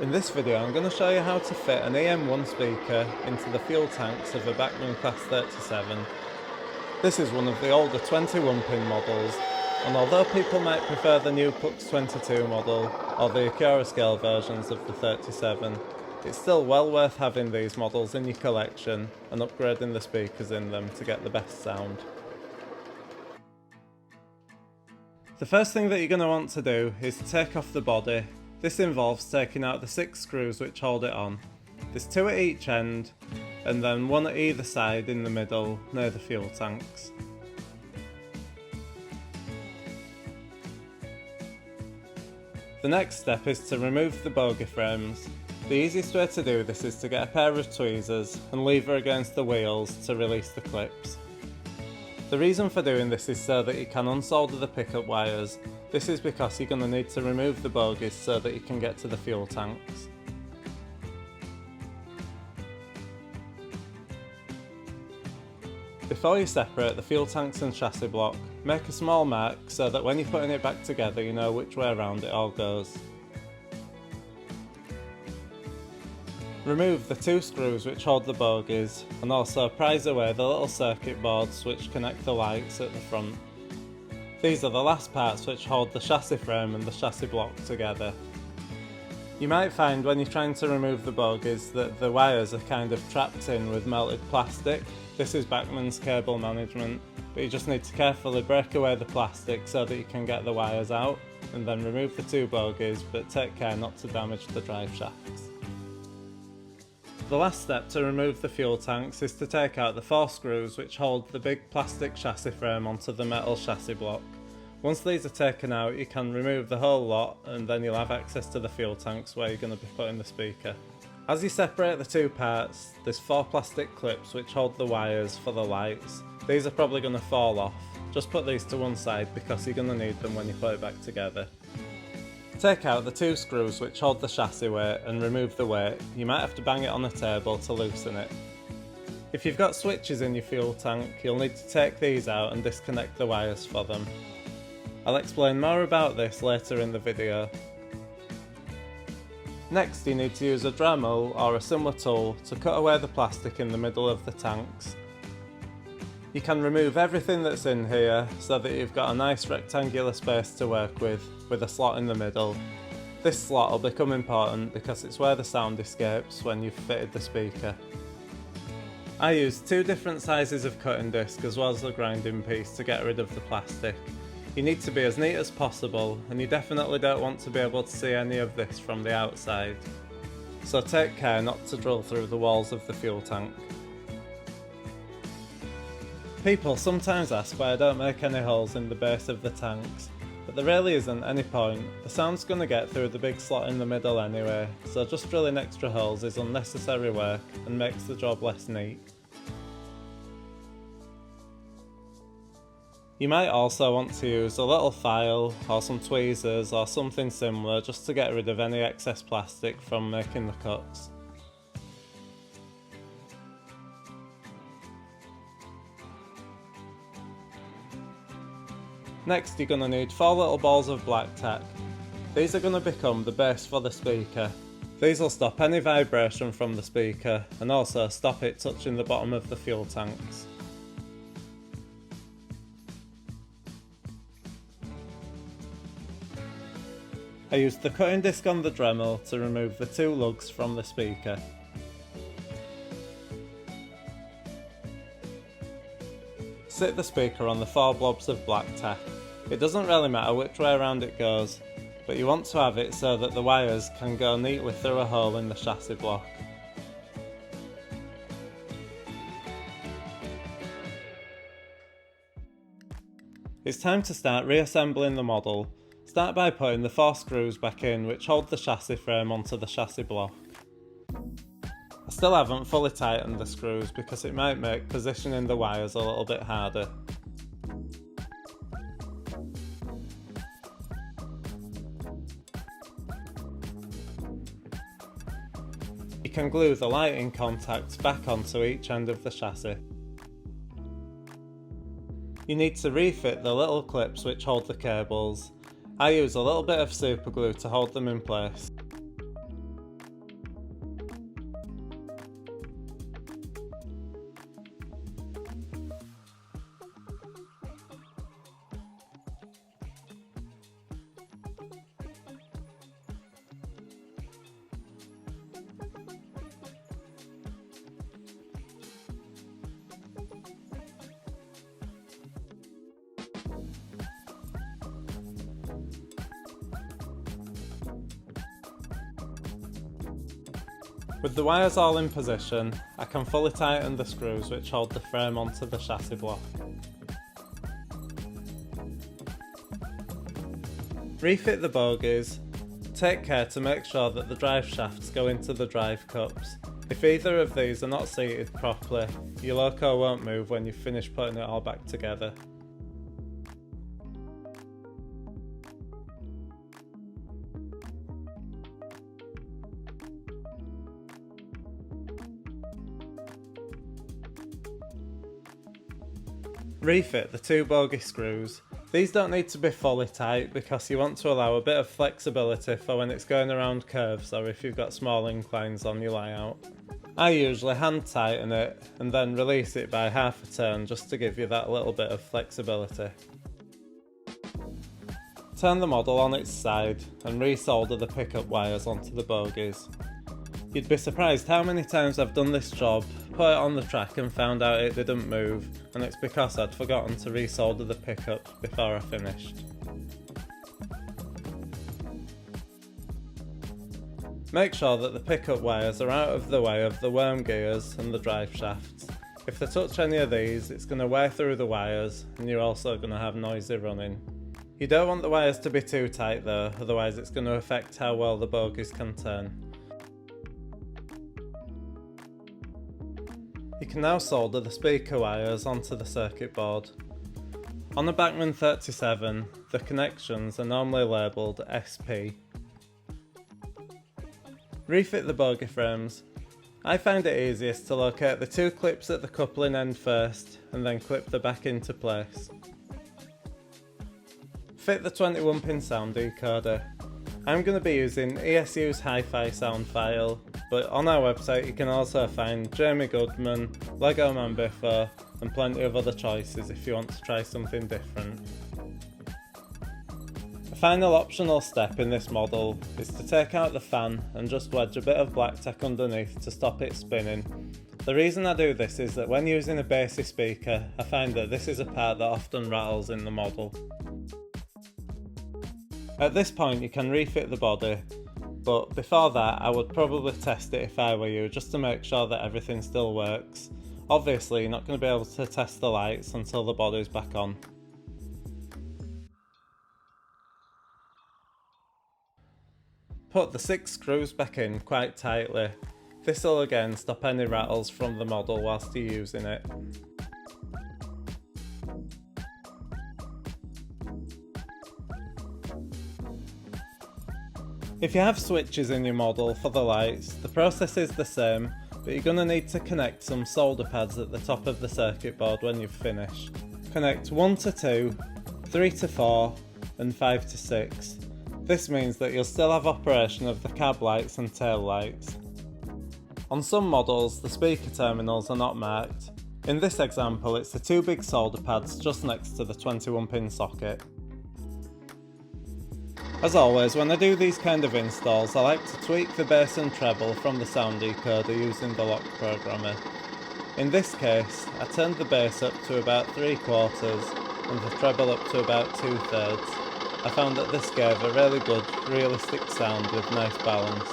In this video I'm going to show you how to fit an EM1 speaker into the fuel tanks of a Bachmann Class 37. This is one of the older 21-pin models, and although people might prefer the new Pux 22 model or the Acura scale versions of the 37, it's still well worth having these models in your collection and upgrading the speakers in them to get the best sound. The first thing that you're going to want to do is take off the body. This involves taking out the 6 screws which hold it on. There's 2 at each end and then 1 at either side in the middle near the fuel tanks. The next step is to remove the bogie frames. The easiest way to do this is to get a pair of tweezers and lever against the wheels to release the clips. The reason for doing this is so that you can unsolder the pickup wires. This is because you're going to need to remove the bogies so that you can get to the fuel tanks. Before you separate the fuel tanks and chassis block, make a small mark so that when you're putting it back together you know which way around it all goes. Remove the 2 screws which hold the bogies and also prise away the little circuit boards which connect the lights at the front. These are the last parts which hold the chassis frame and the chassis block together. You might find when you're trying to remove the bogies that the wires are kind of trapped in with melted plastic. This is Bachmann's cable management, but you just need to carefully break away the plastic so that you can get the wires out, and then remove the 2 bogies, but take care not to damage the drive shafts. The last step to remove the fuel tanks is to take out the 4 screws which hold the big plastic chassis frame onto the metal chassis block. Once these are taken out you can remove the whole lot and then you'll have access to the fuel tanks where you're going to be putting the speaker. As you separate the 2 parts, there's 4 plastic clips which hold the wires for the lights. These are probably going to fall off. Just put these to one side because you're going to need them when you put it back together. Take out the 2 screws which hold the chassis weight and remove the weight. You might have to bang it on a table to loosen it. If you've got switches in your fuel tank, you'll need to take these out and disconnect the wires for them. I'll explain more about this later in the video. Next you need to use a Dremel or a similar tool to cut away the plastic in the middle of the tanks. You can remove everything that's in here so that you've got a nice rectangular space to work with a slot in the middle. This slot will become important because it's where the sound escapes when you've fitted the speaker. I used 2 different sizes of cutting disc as well as a grinding piece to get rid of the plastic. You need to be as neat as possible and you definitely don't want to be able to see any of this from the outside. So take care not to drill through the walls of the fuel tank. People sometimes ask why I don't make any holes in the base of the tanks, but there really isn't any point. The sound's going to get through the big slot in the middle anyway, so just drilling extra holes is unnecessary work and makes the job less neat. You might also want to use a little file or some tweezers or something similar just to get rid of any excess plastic from making the cuts. Next you're going to need 4 little balls of black tack. These are going to become the base for the speaker. These will stop any vibration from the speaker and also stop it touching the bottom of the fuel tanks. I used the cutting disc on the Dremel to remove the 2 lugs from the speaker. Sit the speaker on the 4 blobs of black tack. It doesn't really matter which way around it goes, but you want to have it so that the wires can go neatly through a hole in the chassis block. It's time to start reassembling the model. Start by putting the 4 screws back in which hold the chassis frame onto the chassis block. I still haven't fully tightened the screws because it might make positioning the wires a little bit harder. You can glue the lighting contacts back onto each end of the chassis. You need to refit the little clips which hold the cables. I use a little bit of super glue to hold them in place. With the wires all in position, I can fully tighten the screws which hold the frame onto the chassis block. Refit the bogies. Take care to make sure that the drive shafts go into the drive cups. If either of these are not seated properly, your loco won't move when you've finished putting it all back together. Refit the two bogie screws. These don't need to be fully tight because you want to allow a bit of flexibility for when it's going around curves or if you've got small inclines on your layout. I usually hand tighten it and then release it by half a turn just to give you that little bit of flexibility. Turn the model on its side and resolder the pickup wires onto the bogies. You'd be surprised how many times I've done this job, put it on the track and found out it didn't move, and it's because I'd forgotten to resolder the pickup before I finished. Make sure that the pickup wires are out of the way of the worm gears and the drive shafts. If they touch any of these, it's going to wear through the wires and you're also going to have noisy running. You don't want the wires to be too tight though, otherwise it's going to affect how well the bogies can turn. You can now solder the speaker wires onto the circuit board. On a Bachmann 37, the connections are normally labelled SP. Refit the bogie frames. I find it easiest to locate the two clips at the coupling end first and then clip the back into place. Fit the 21-pin sound decoder. I'm going to be using ESU's hi-fi sound file, but on our website you can also find Jamie Goodman, Lego Man Biffo and plenty of other choices if you want to try something different. A final optional step in this model is to take out the fan and just wedge a bit of black tack underneath to stop it spinning. The reason I do this is that when using a bassy speaker, I find that this is a part that often rattles in the model. At this point you can refit the body, but before that I would probably test it if I were you, just to make sure that everything still works. Obviously you're not going to be able to test the lights until the body's back on. Put the 6 screws back in quite tightly. This will again stop any rattles from the model whilst you're using it. If you have switches in your model for the lights, the process is the same, but you're going to need to connect some solder pads at the top of the circuit board when you've finished. Connect 1 to 2, 3 to 4 and 5 to 6. This means that you'll still have operation of the cab lights and tail lights. On some models, the speaker terminals are not marked. In this example, it's the 2 big solder pads just next to the 21-pin socket. As always, when I do these kind of installs, I like to tweak the bass and treble from the sound decoder using the lock programmer. In this case, I turned the bass up to about 3/4 and the treble up to about 2/3. I found that this gave a really good, realistic sound with nice balance.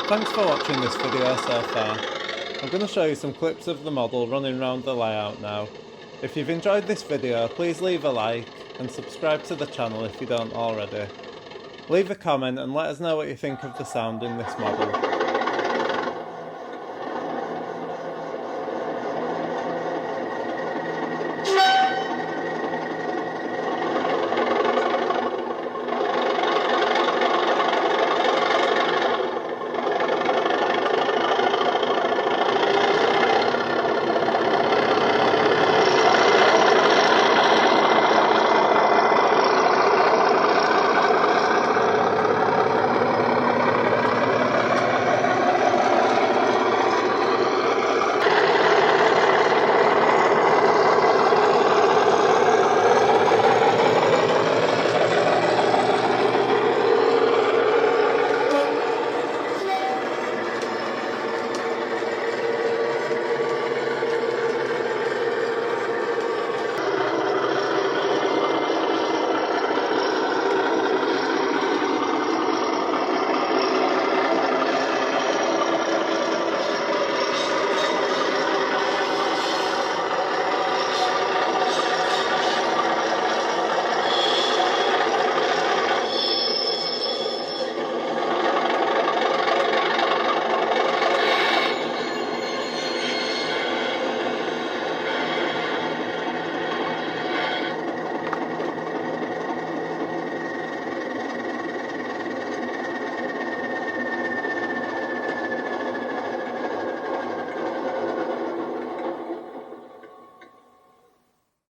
Thanks for watching this video so far. I'm going to show you some clips of the model running around the layout now. If you've enjoyed this video, please leave a like and subscribe to the channel if you don't already. Leave a comment and let us know what you think of the sound in this model.